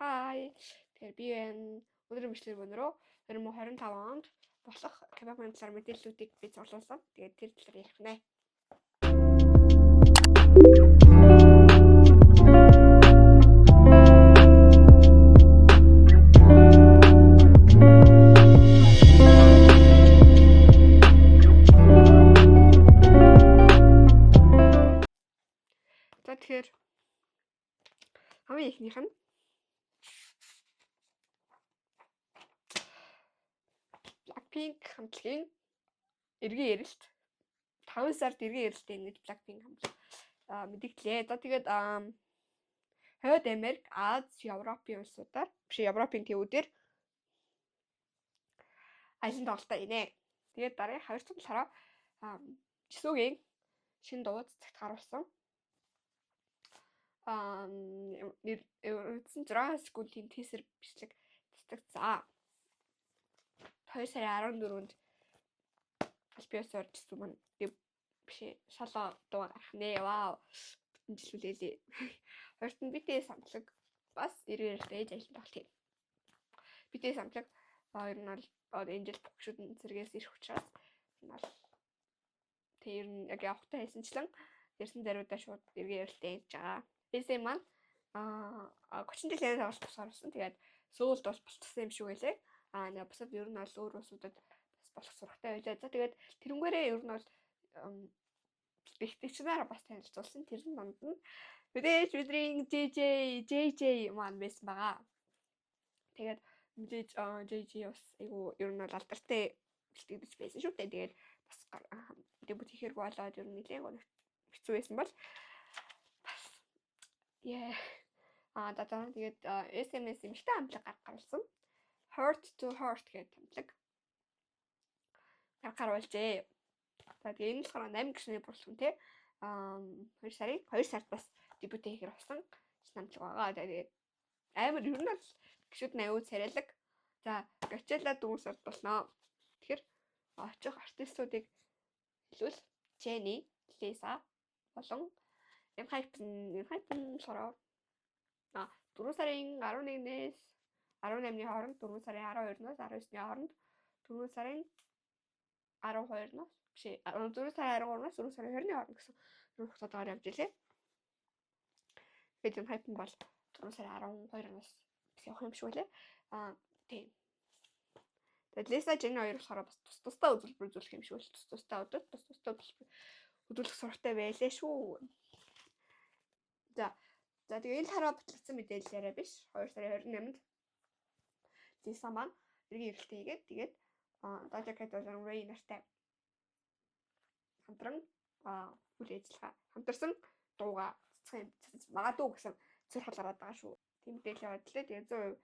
Hi. Тэгэхээр би өнөөдрийн бичлэг өнөрөө 2025 онд болох K-pop-ын талаар мэдээллүүдийг би зурлуулсан. Тэгээд тэр талаар ярих нэ. За тэгэхээр хамгийн ихнийх нь Blackpink хамтлагийн эргэн эрэлт 5 сард эргэн эрэлттэй ингэж Blackpink хамтлаг мэдээллээ. За тэгээд Хойд Америк, Аз, Европын улсуудаар биш Европын төвүүдээр аялын тоглолтоо инэ. Тэгээд дараагийн 200 сараа Jisooгийн шинэ дуу цэгт харуулсан. Үндсэн 6 секундын тийзер бичлэг цэцэгцээ. 2 сарын 14-нд альбиосоор Jisoo маань биш соло дуу гарах нэ. Вау. Бүтэн жилүүлээ. Хоёрт нь BTS хамтлаг бас эргэн эрэлттэй аялын тоглолт юм. BTS хамтлаг ер нь бол энэ жил бүгшүүдэн зэрэгээс ирэх учраас энэ бол тэр нь яг явахтай хайсанчлан ирсэн даруйдаа шууд эргэн эрэлттэй хийж байгаа. SM маань 30 жилийн тоглолт тусгаар болсон. Тэгээд Сөүлд бол болчихсон юм шиг байлээ. Нэг бусад ер нь бол өөр улсуудад бас болох сургатай байлаа. За тэгээд тэрнгээрээ ер нь бол бэлтгэгчнээр бас танилцуулсан. Тэрэн донд нь мэдээж бидний JJ маань байсан байгаа. Тэгээд мэдээж JJ бас айгу ер нь бол алдартай бэлтгэгч байсан шүү дээ. Тэгээд бас дебют хийхэрэг болоод ер нь нэлээд хэцүү байсан бол за тэгээд SMS эмэгтэй хамтлаг гаргасан. Heart to Heart гэдэг хамтлаг гаргуулжээ. За тэгээд энэ болохоор 8 гишүүний бүрэлдэхүүн те 2 сард бас дебют хийхэр болсон хамтлаг байгаа. Тэгээд амар ер нь бол гишүүд 80 царайлаг. За Coachella 4 сард болно. Тэгэхээр очих артистуудыг хэлвэл Jennie, Lisa болон Hypen болохоор 4 сарын 11-ээс 18-ны хооронд, 4 сарын 12-наас 19-ны хооронд, 4 сарын 12-наас биш 4 сарын 13-наас 4 сарын 20-ны хооронд гэсэн хугацаатаар явж илээ. Тэгээд Hypen бол 4 сарын 12-наас явах юм шиг үлээ. Тийм. Тэгээд Lisa, Jennie хоёр болохоор бас тусдаа үзүүлбэр үзүүлэх юм шиг үл тусдаа үзүүлэх сургатай байлээ шүү. За тэгээ энэ хараа батлагдсан мэдээллээрээ биш 2 сарын 28-нд Lisa маань эргэн эрэлтээ хийгээд тэгээд Doja Cat болон Ray нартай хамтран үйл ажиллагаа хамтарсан дууга цэцэх магадгүй гэсэн цэцэр халгараад байгаа шүү. Тийм мэдээлэл явууллаа. Тэгээд 100%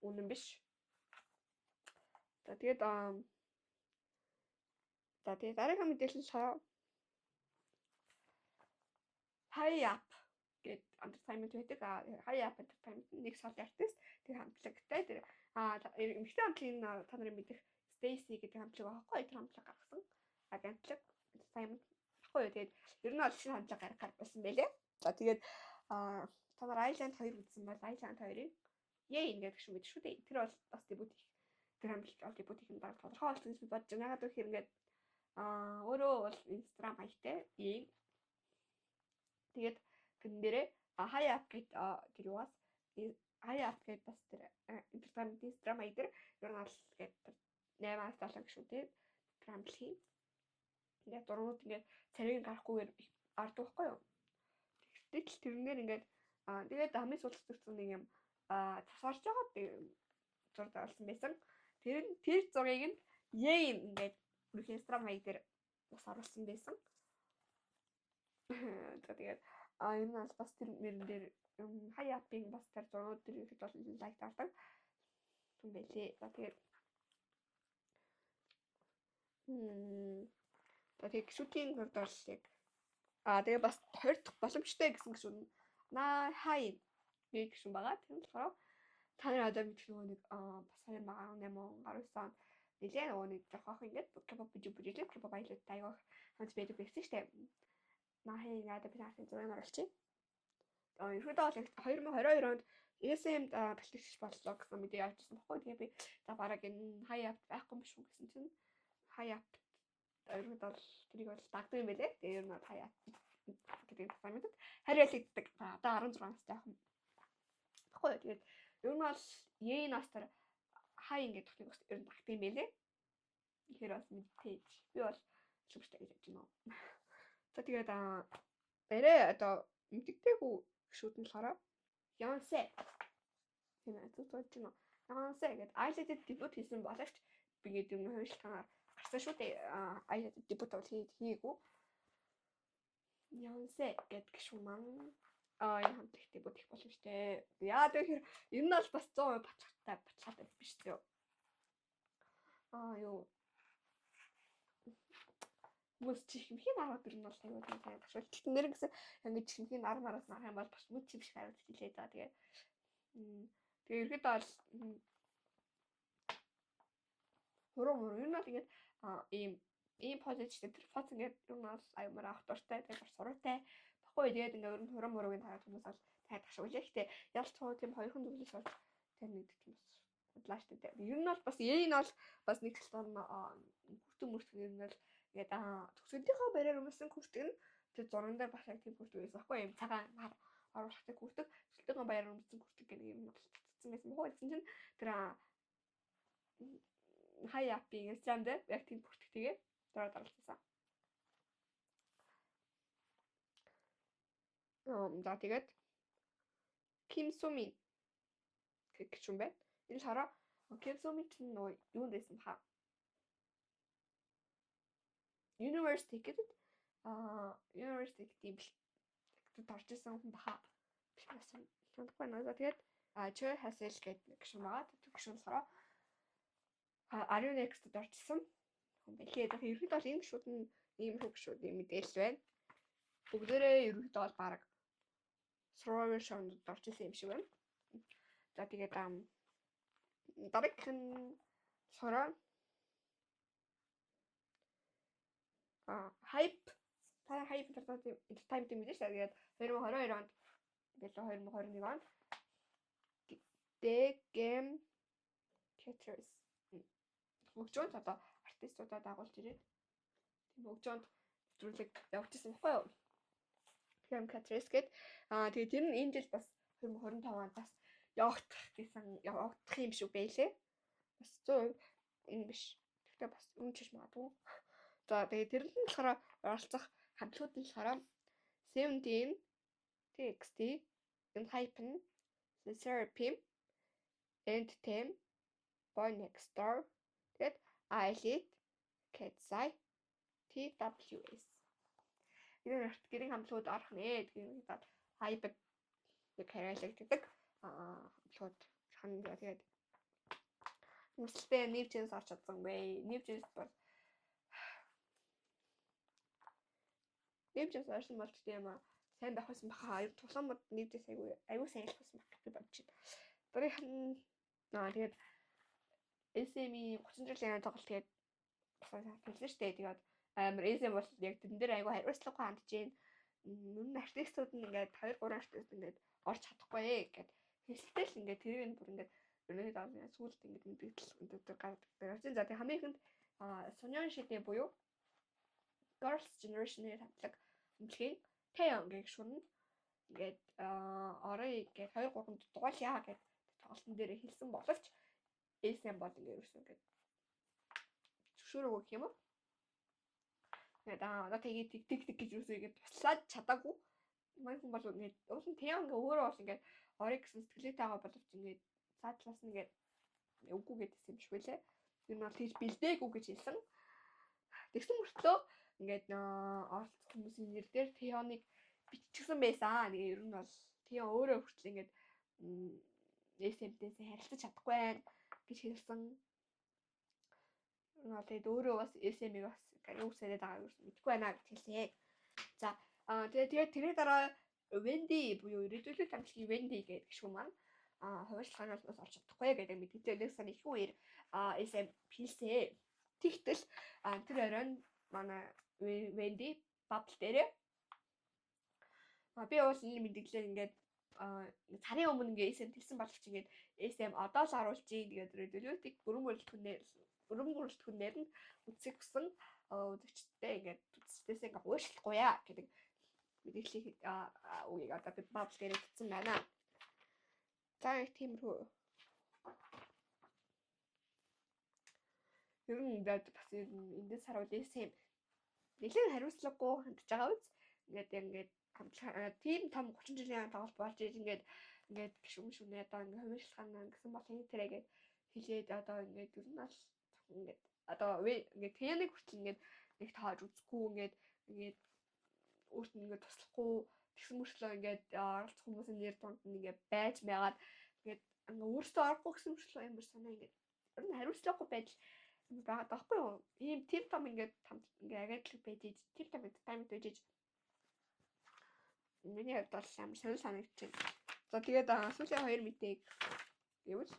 үнэн биш. За тэгээд дараагийн мэдээлэл болохоор Hi-Up гэдэг entertainment байдаг. Hi-Up entertainment нэг сол артист тэр хамтлагтай тэр эмэгтэй хамтлагийн та нарын мэдэх Stacy гэдэг хамтлаг байхгүй тэр хамтлаг гаргасан. Агентлаг entertainment байхгүй. Тэгээд ер нь бол шинэ хамтлаг гаргахаар болсон байлээ. За тэгээд та нар Island 2 үзсэн бол Island 2-ыг ингээд гэх юм бид шүү дээ. Тэр бол бас дебют хийх. Тэр хамтлаг бол дебют хийх нь баг тодорхой болсон гэж бодож байна. Ягаад гэвэл ингээд өөрөө бол Instagram хаягтай ийм. Тэгээд тэн дээрээ Hi-Up гэдэг тэр юугаас Hi-Up гэдэг бас тэр entertainment Instagram хаяг дээр ер нь бол гэдэг 8-аас 7 гэх шүү дээ. Тэр хамтлагийн ингээд дурнууд ингээд царийг гарахгүйгээр ордог байхгүй юу? Тэгтэл тэрнээр ингээд тэгээд хамгийн сүүлд төрсөн нэг юм тасарч байгаа зураг авсан байсан. Тэр зургийг нь ингээд Instagram хаяг дээр бас оруулсан байсан. За тэгээд энэ нь бас тэр мөрөн дээр Hi-Up-ийн бас тэр зургууд дээр ихэд бол лайк таардаг юм байлээ. За тэгээд гişүүдийн хувьд бол яг тэгээ бас 20 дахь боломжтой гэсэн гişүүд нь Hi нэг гişүүн байгаа. Тийм болохоор та нар одоо мэдэх нэг бас 2018 он 19 он нэлээд нэг жоох ах ингээд K-pop бүжиглээд K-pop аялалтай аяг хамт байдаг байсан шүү дээ. Нахи яагаад би наатын зургийг оруулчих. Ерөөдөө бол 2022 онд SM-д бэлтгэж боллоо гэсэн мэдээ явуулсан баггүй. Тэгээ би за бараг энэ хаяа байхгүй юм шүү гэсэн чинь хаяа ерөөд бол тэрийг бол дагдаг юм байлээ. Тэгээ ер нь хаяа гэдэг фамилид хариулагддаг. Одоо 16 настай ах юм. Баггүй. Тэгээд ер нь бол Е-нас тэр хай ингээд тохтыг бас ер нь дагдаг юм байлээ. Тэгэхээр бас мэдээж би бол шүгштэй гэж бодож байна. За тэгээд арай одоо мэддэггүй гişүүд нь болохоор Beyoncé тийм ээ зүг болж байна. Beyoncé гэдэг Island debut хийсэн боловч би гэдэг юм хойшлтанаар гарсан шүү дээ. Island debut бол хийгээгүй. Beyoncé гэдэг гişүү маань энэ хамтлагт debut хийх боломжтой. Яа тэгэхээр ер нь бол бас 100% баталгаатай биш зөө. Юу мөс чихмхийн араад ер нь бол аюул сайн ташуулт. Нэр гэсэн ингэж чихмхийн армаараас нарах юм бол бас мөс чим шиг хариулт хэлээ за тэгээ. Тэгээ ерөөд бол хуруу ер нь бол ингэж ийм позитивтэй тэр поз ингээд ер нь бол аюумаар авах дуртай тэгээ суруутай баггүй тэгээд ингээд ер нь хуруугийн тараад хүмүүс бол тайдах шиг үлээ. Гэтэ ялч цоо тийм хоёрхан зүйлээс бол тэр нэгдэх юм бас бодлаа штэ. Ер нь бол бас энэ бол бас нэг талаар хүртэн ер нь бол ингээд төгсгөлийнхөө бариар өмсөн хүртэг нь тэр зурган дээр бас яг тийм хүртэг байсан байхгүй юм цагаан оруулахтай хүртэг төгсгөлийнхөө бариар өмсөн хүртэг гэх юм бол цэцсэн байсан баггүй гэсэн чинь тэр хаяапын инстаграм дээр яг тийм хүртэг тэгээ дараалсан. За тэгээд Ким Сумин гэх юм байна. Энэ л хараа Ким Сумин чинь нөгөө юу байсан баа? University гэдэг University гэдэг юм орж исэн хүн баха. Биш байсан. Тэгвэл надад тэгээд Choi Hassel гэдэг нэг гişүн байгаа. Тэр гişүн болохоор Arionex-д орж исэн хүн байлээ. Тэгэхээр ерөнхийдөө бол энэ гişүүд нь ийм гişүүд юм мэдээлэл байна. Бүгдээрээ ерөнхийдөө бол баг Survivor Show-д орж исэн юм шиг байна. За тэгээд дараагийнх нь болохоор Hype entertainment мэдээж тэгээд 2022 онд билээ 2021 онд The Game Catchers хөгжөөнд одоо артистуудаа дагуулж ирээд тийм хөгжөөнд нэвтрүүлэг явуулчихсан байхгүй юу? Game Catchers гээд тэгээд тэр нь энэ жил бас 2025 онд бас явагдах юм шиг байлээ. Бас 100% энэ биш. Гэхдээ бас үнчиж магадгүй. За тэгээд тэр нь болохоор оролцох хамтлагууд нь болохоор Seventeen, TXT, Hypen, Seraphim, End10, Boy Next Door, тэгээд iLead, Katsai, TWS. Энэ гэрийн хамтлагууд орох нэ гэдэг нь Hypen нэг хариулагддаг хамтлагууд хань тэгээд нүслээ нэвчээс орч чадсангүй. Нэвчээс бол нэвчээс орсон бол тийм сайн байх байсан баха. Тулаамд нэвчээс аюу сайн л байсан байх гэж бодож байна. Тэгээд SM-ийн 30 жилийн тоглолт тэгээд хэлсэн шүү дээ. Тэгээд амар SM бол яг тэн дээр аюу хариуцлагагүй хандж байна. Нүн артистууд нь ингээд 2-3 артист ингээд орж чадахгүй гэд хэлсэн л ингээд тэрийг нь бүр ингээд өнөөдөр давны сүүлд ингээд мэдээлэл гаргасан. За тэг хамгийн ихэнд Sonyeon Shide буюу Girls' Generation-ийн хамтлаг хамтлагийн Taeyeon гэх шүн ингээд орой гээд 2-3 дугаалъя гэд тоглолтын дээр хэлсэн боловч SM бол ингээд ерөөсөө ингээд зөвшөөрөөгүй гэх юм уу? Тэгээд одоо тэгээд тэг гэж ерөөсөө ингээд туслаад чадаагүй. Манай хүн бол ингээд уул нь Taeyeon ингээ өөрөө бол ингээд орой гэсэн сэтгэлээ тагаа боловч ингээд цаатлаас нь ингээд үгүй гэдсэн юм шиг байлаа. Тэр нь бол тийж бэлдээгүй гэж хэлсэн. Тэгсэн мөртлөө ингээд оролцох хүмүүсийн нэр дээр Taeyeon-ыг биччихсэн байсан. Тэгээ ер нь бол Taeyeon өөрөө хүртэл ингээд SM-ээс харилцаж чадахгүй байх гэж хэлсэн. Тэгээд өөрөө бас SM-ийг бас юу сайдаад байгааг мэдэхгүй байна гэж хэлсэн. За тэгээд тэрний дараа Wendy буюу ирээдүйн хамтлагийн Wendy гэдэг гişүү маань хувьчлахаас бас орж чадахгүй гэдэг мэдээлэлээс их үер SM хэлсэн. Тэгтэл тэр оройн манай Wendy бабл дээрээ би уул энэ мэдээлэл ингээд царын өмнө ингээ SM хэлсэн боловч ингээд SM одоо л оруулж ийн тэгээд Deloitte-ийг бүрэн бүрэлдэхүүнээр нь үсэг гсэн үзэгчтэй ингээд үзэгчдээс ингээ уушлахгүй яа гэдэг мэдээллийг үгийг одоо би бабл дээр өгсөн байна. За их тиймэрхүү. Ер нь ингээд бас энэ сар үл SM нэлээд хариуцлагагүй хандж байгаа үз. Ингээд тийм том 30 жилийн тоглолт болж ингээд гişүнээ одоо ингээд хувиршилгаан гэсэн бол энэ тэрэгээд хилээд одоо ингээд ер нь бол ингээд одоо ингээд тэнийг хүртэл ингээд нэг тааж үзэхгүй ингээд өөрт нь ингээд туслахгүй тэгсэн мөрчлөө ингээд оролцох хүмүүсийн нэр дунд нь ингээд байж байгаад ингээд өөртөө орохгүй гэсэн мөрчлөө амар санаа ингээд ер нь хариуцлагагүй байж байгаа даахгүй юу? Ийм тим том ингээд агаадлаг байж иж тим том entertainment байж иж миний хувьд бол амар сонир санагдчихэв. За тэгээд сүүлийн хоёр мэдээг гэвэл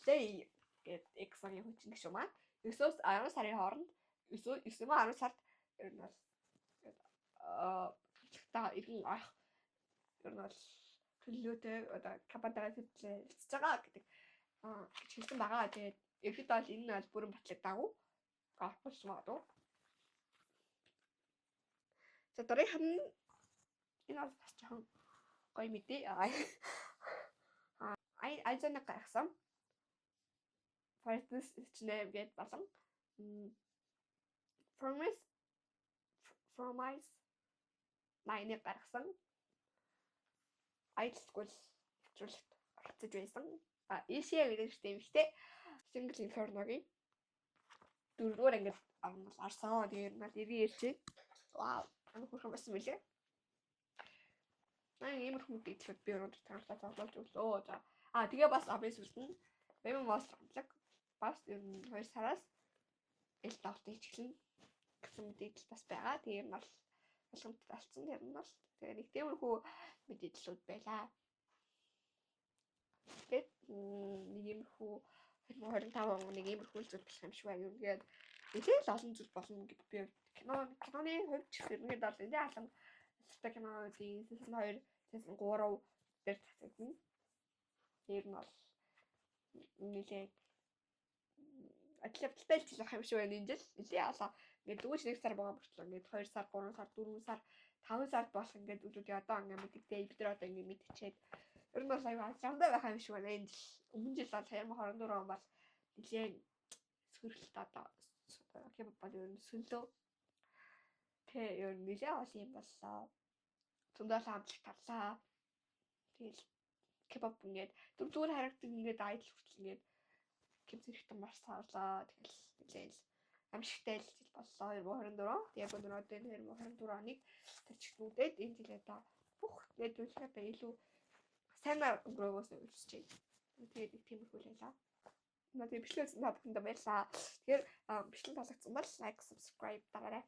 Lay гэдэг X-ийн хүчин гişүн маань 9-өөс 10 сарын хооронд 9-10 сард ер нь бол та иргэн ах ер нь бол төлөвлөлтөй одоо капантага хэлцэж байгаа гэдэг гэж хэлсэн байгаа. Тэгээд ерхэд бол энэ нь бол бүрэн батлагдаагүй. Орхож магадгүй. За дараагийнх нь энэ бол бас жоохон гоё мэдээ. Айзоныг гаргасан. Forest Snap гэдэг болон Promise 9-ыг гаргасан. Idol School нэвтрүүлэгт оролцож байсан. Ишээ гэдэг нэртэй юм штэй. Single Inferno-гийн 4-р ангид орсон. Тэгээд надад ирсэн. Вау, энэ хурхан байсан мөлий. Ийм хүмүүс идэхэд би өнөөдөр танилцаа тоглож өглөө. За. Тэгээ бас obvious үлдэн. Baby Monster хамтлаг бас 2 сараас ил давтыг чиглэн гэсэн мэдээлэл бас байгаа. Тэгээ нь бол болгомжтой болсон. Тэр нь бол тэгээ нэг тиймэрхүү мэдээлэлүүд байлаа. Тэгээд нэг иймэрхүү 2025 он нэг иймэрхүү зүйл болох юм шиг байна. Тэгээд нэлээд л олон зүйл болно гэж би киноны хувьд ч ерөнхийдөө бол энэ алан өсөлтөй киноны season 2, season 3 дээр цацагдана. Тэр нь бол нэлээд атлеттай л жил ах юм шиг байна энэ жил. Нэлээд алаа. Ингээд дүүж 1 сар байгаа мөртлөө ингээд 2 сар, 3 сар, 4 сар, 5 сар болох ингээд зүйлүүд одоо ингээд мэддэгтэй. Бид нар одоо ингээд мэдчихээд ер нь бол аюу жамдаа байх юм шиг байна энэ жил. Өмнө жил бол 2024 он бол нэлээд сөрөлт одоо K-pop бол ер нь сөлөө. Тэгээ ер нь нэлээд ол юм боллоо. Зөндөө хамтлаг тарлаа. Тэгэл K-pop ингээд зүгээр харагддаг ингээд idol хүртэл ингээд гэмзэрхтэн маш саарлаа. Тэгэл нэлээд амжигтай л жил боллоо 2024. Тэгээ өнөөдөр 2024 оныг тэр чигнүүдэд энэ жил одоо бүх ингээд үйлчлэгтэй илүү сайнаар өнгөрөөгөөс үлсэж байна. Тэгээд нэг тиймэрхүү байлаа. Надад бичлэг үзсэн та бүхэнд баярлалаа. Тэгэхээр бичлэг таалагдсан бол лайк, subscribe дараарай.